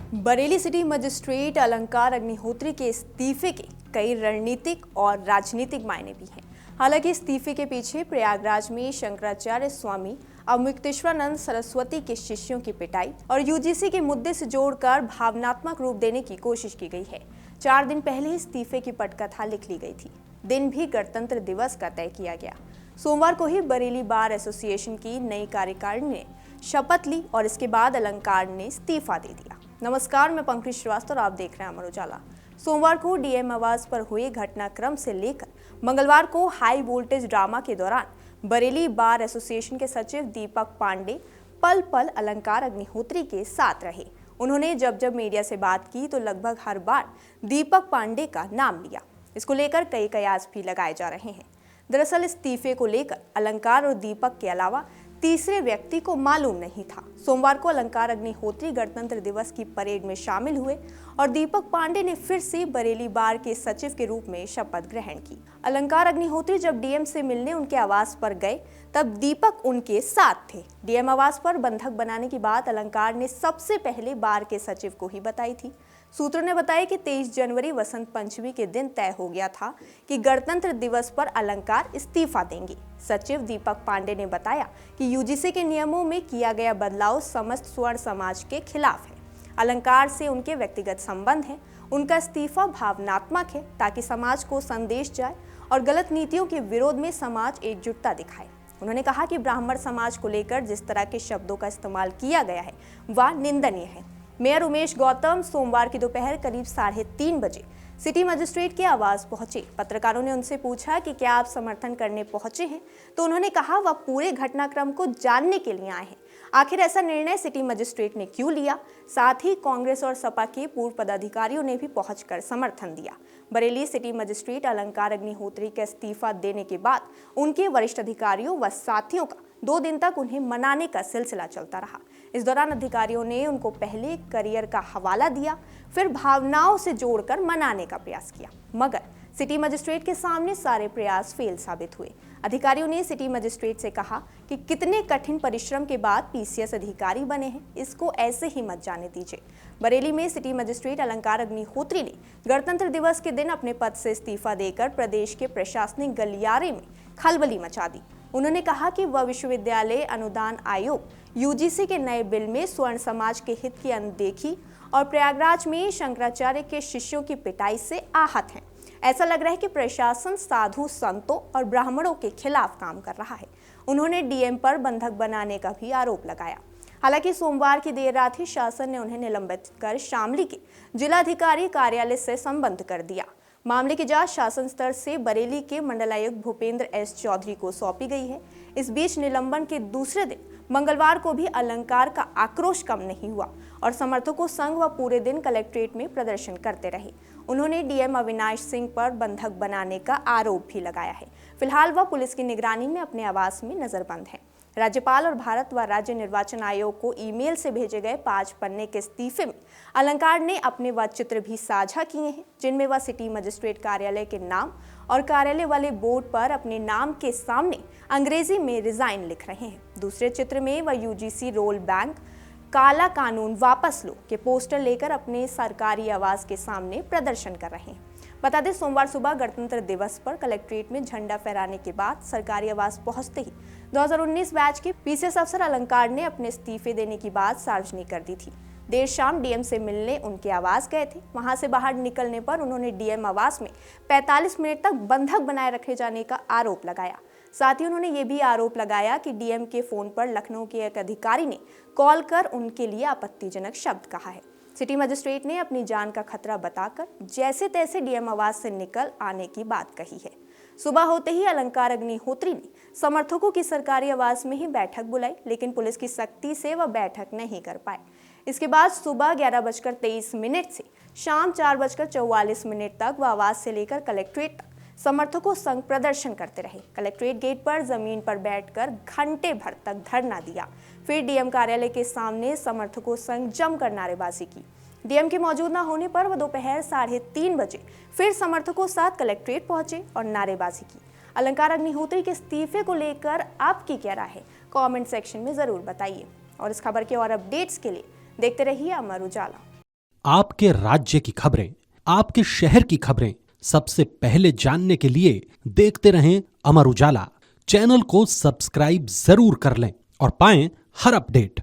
Bareilly city magistrate अलंकार अग्निहोत्री के इस्तीफे के कई रणनीतिक और राजनीतिक मायने भी हैं। हालांकि इस्तीफे के पीछे प्रयागराज में शंकराचार्य स्वामी अवमुक्तेश्वरानंद सरस्वती के शिष्यों की पिटाई और यूजीसी के मुद्दे से जोड़कर भावनात्मक रूप देने की कोशिश की गई है। 4 दिन पहले इस्तीफे की पटकथा लिख ली गई थी। दिन भी गणतंत्र दिवस का तय किया गया। सोमवार को ही बरेली बार एसोसिएशन की नई कार्यकारिणी ने शपथ ली और इसके बाद अलंकार ने इस्तीफा दे दिया। नमस्कार, मैं पंकज श्रीवास्तव और आप देख रहे हैं अमर उजाला। सोमवार को डीएम आवास पर हुए घटनाक्रम से लेकर मंगलवार को हाई वोल्टेज ड्रामा के दौरान बरेली बार एसोसिएशन के सचिव दीपक पांडे पल पल अलंकार अग्निहोत्री के साथ रहे। उन्होंने जब जब मीडिया से बात की तो लगभग हर बार दीपक पांडे का नाम लिया। इसको लेकर कई कयास भी लगाए जा रहे हैं। दरअसल इस्तीफे को लेकर अलंकार और दीपक के अलावा तीसरे व्यक्ति को मालूम नहीं था। सोमवार को अलंकार अग्निहोत्री गणतंत्र दिवस की परेड में शामिल हुए और दीपक पांडे ने फिर से बरेली बार के सचिव के रूप में शपथ ग्रहण की। अलंकार अग्निहोत्री जब डीएम से मिलने उनके आवास पर गए तब दीपक उनके साथ थे। डीएम आवास पर बंधक बनाने की बात अलंकार ने सबसे पहले बार के सचिव को ही बताई थी। सूत्रों ने बताया कि 23 जनवरी वसंत पंचमी के दिन तय हो गया था कि गणतंत्र दिवस पर अलंकार इस्तीफा देंगे। सचिव दीपक पांडे ने बताया कि यूजीसी के नियमों में किया गया बदलाव समस्त स्वर्ण समाज के खिलाफ है। अलंकार से उनके व्यक्तिगत संबंध है। उनका इस्तीफा भावनात्मक है ताकि समाज को संदेश जाए और गलत नीतियों के विरोध में समाज एकजुटता दिखाए। उन्होंने कहा कि ब्राह्मण समाज को लेकर जिस तरह के शब्दों का इस्तेमाल किया गया है वह निंदनीय है। मेयर उमेश गौतम सोमवार की दोपहर करीब 3:30 बजे सिटी मजिस्ट्रेट के आवास पहुंचे। पत्रकारों ने उनसे पूछा कि क्या आप समर्थन करने पहुंचे हैं, तो उन्होंने कहा वह पूरे घटनाक्रम को जानने के लिए आए हैं। आखिर ऐसा निर्णय सिटी मजिस्ट्रेट ने क्यों लिया। साथ ही कांग्रेस और सपा के पूर्व पदाधिकारियों ने भी पहुंचकर समर्थन दिया। बरेली सिटी मजिस्ट्रेट अलंकार अग्निहोत्री का इस्तीफा देने के बाद उनके वरिष्ठ अधिकारियों व साथियों का 2 दिन तक उन्हें मनाने का सिलसिला चलता रहा। इस दौरान अधिकारियों ने उनको पहले करियर का हवाला दिया, फिर भावनाओं से जोड़कर मनाने का प्रयास किया, मगर सिटी मजिस्ट्रेट के सामने सारे प्रयास फेल साबित हुए। अधिकारियों ने सिटी मजिस्ट्रेट से कहा कि कितने कठिन परिश्रम के बाद पीसीएस अधिकारी बने हैं, इसको ऐसे ही मत जाने दीजिए। बरेली में सिटी मजिस्ट्रेट अलंकार अग्निहोत्री ने गणतंत्र दिवस के दिन अपने पद से इस्तीफा देकर प्रदेश के प्रशासनिक गलियारे में खलबली मचा दी। उन्होंने कहा कि वह विश्वविद्यालय अनुदान आयोग यूजीसी के नए बिल में स्वर्ण समाज के हित की अनदेखी और प्रयागराज में शंकराचार्य के शिष्यों की पिटाई से आहत हैं। ऐसा लग रहा है कि प्रशासन साधु संतों और ब्राह्मणों के खिलाफ काम कर रहा है। उन्होंने डीएम पर बंधक बनाने का भी आरोप लगाया। हालांकि सोमवार की देर रात ही शासन ने उन्हें निलंबित कर शामली के जिलाधिकारी कार्यालय से संबद्ध कर दिया। मामले की जांच शासन स्तर से बरेली के मंडलायुक्त भूपेंद्र एस चौधरी को सौंपी गई है। इस बीच निलंबन के दूसरे दिन मंगलवार को भी अलंकार का आक्रोश कम नहीं हुआ और समर्थकों संघ व पूरे दिन कलेक्ट्रेट में प्रदर्शन करते रहे। उन्होंने डीएम अविनाश सिंह पर बंधक बनाने का आरोप भी लगाया है। फिलहाल वह पुलिस की निगरानी में अपने आवास में नजरबंद है। राज्यपाल और भारत व राज्य निर्वाचन आयोग को ईमेल से भेजे गए 5 पन्ने के इस्तीफे में अलंकार ने अपने वह चित्र भी साझा किए हैं, जिनमें वह सिटी मजिस्ट्रेट कार्यालय के नाम और कार्यालय वाले बोर्ड पर अपने नाम के सामने अंग्रेजी में रिजाइन लिख रहे हैं। दूसरे चित्र में वह यूजीसी रोल बैंक काला कानून वापस लो के पोस्टर लेकर अपने सरकारी आवास के सामने प्रदर्शन कर रहे हैं। बता दें, सोमवार सुबह गणतंत्र दिवस पर कलेक्ट्रेट में झंडा फहराने के बाद सरकारी आवास पहुंचते ही 2019 बैच के पीसीएस अफसर अलंकार ने अपने इस्तीफे देने की बात सार्वजनिक कर दी थी। देर शाम डीएम से मिलने उनके आवास गए थे। वहां से बाहर निकलने पर उन्होंने डीएम आवास में 45 मिनट तक बंधक बनाए रखे जाने का आरोप लगाया। साथ ही उन्होंने ये भी आरोप लगाया कि डीएम के फोन पर लखनऊ के एक अधिकारी ने कॉल कर उनके लिए आपत्तिजनक शब्द कहा है। सिटी मजिस्ट्रेट ने अपनी जान का खतरा बताकर जैसे तैसे डीएम आवास से निकल आने की बात कही है। सुबह होते ही अलंकार अग्निहोत्री ने समर्थकों की सरकारी आवास में ही बैठक बुलाई, लेकिन पुलिस की सख्ती से वह बैठक नहीं कर पाए। इसके बाद सुबह 11:23 से शाम 4:44 तक वह आवास से लेकर कलेक्ट्रेट तक समर्थकों संग प्रदर्शन करते रहे। कलेक्ट्रेट गेट पर जमीन पर बैठकर घंटे भर तक धरना दिया। फिर डीएम कार्यालय के सामने समर्थकों संग जमकर नारेबाजी की। डीएम के मौजूद न होने पर वह दोपहर 3:30 बजे फिर समर्थकों साथ कलेक्ट्रेट पहुंचे और नारेबाजी की। अलंकार अग्निहोत्री के इस्तीफे को लेकर आपकी क्या राय है, कमेंट सेक्शन में जरूर बताइए। और इस खबर के और अपडेट्स के लिए देखते रहिए अमर उजाला। आपके राज्य की खबरें, आपके शहर की खबरें सबसे पहले जानने के लिए देखते रहें अमर उजाला। चैनल को सब्सक्राइब जरूर कर लें और पाएं हर अपडेट।